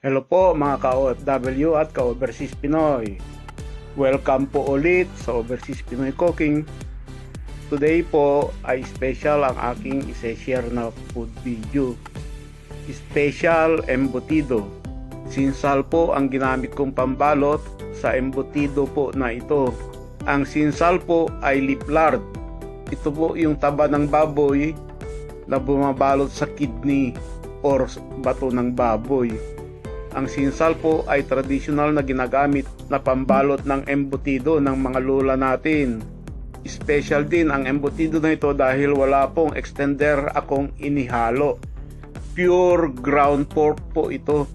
Hello po mga ka-OFW at ka-Overseas Pinoy. Welcome po ulit sa Overseas Pinoy Cooking. Today po ay special ang aking ise-share na food video. Special embutido. Sinsal po ang ginamit kong pambalot sa embutido po na ito. Ang sinsal po ay leaf lard. Ito po yung taba ng baboy na bumabalot sa kidney or bato ng baboy. Ang sinsal po ay tradisyonal na ginagamit na pambalot ng embutido ng mga lola natin. Special din ang embutido na ito dahil wala pong extender akong inihalo. Pure ground pork po ito.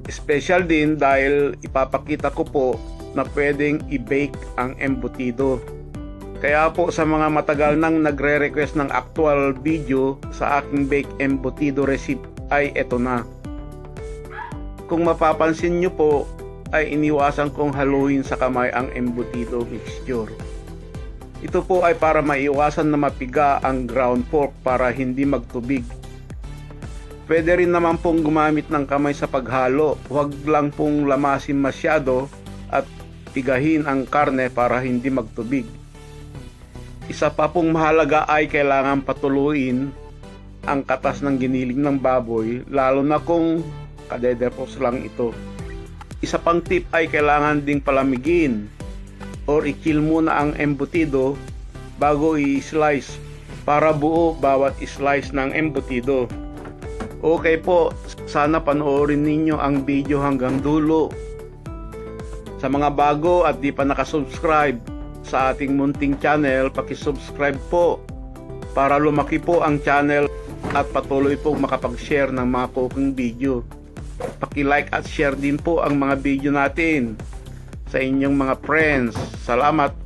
Special din dahil ipapakita ko po na pwedeng i-bake ang embutido. Kaya po sa mga matagal nang nagre-request ng actual video sa aking bake embutido recipe ay eto na. Kung mapapansin nyo po ay iniwasan kong haluin sa kamay ang embutido mixture. Ito po ay para maiwasan na mapiga ang ground pork para hindi magtubig. Pwede rin naman pong gumamit ng kamay sa paghalo, huwag lang pong lamasin masyado at pigahin ang karne para hindi magtubig. Isa pa pong mahalaga ay kailangan patuluin ang katas ng giniling ng baboy, lalo na kung kadedepos lang ito. Isa pang tip ay kailangan ding palamigin or i-chill muna ang embutido bago i-slice para buo bawat slice ng embutido. Okay po, sana panoorin ninyo ang video hanggang dulo. Sa mga bago at di pa nakasubscribe sa ating munting channel, paki-subscribe po para lumaki po ang channel at patuloy po makapag-share ng mga cooking video. Paki-like at share din po ang mga video natin sa inyong mga friends. Salamat!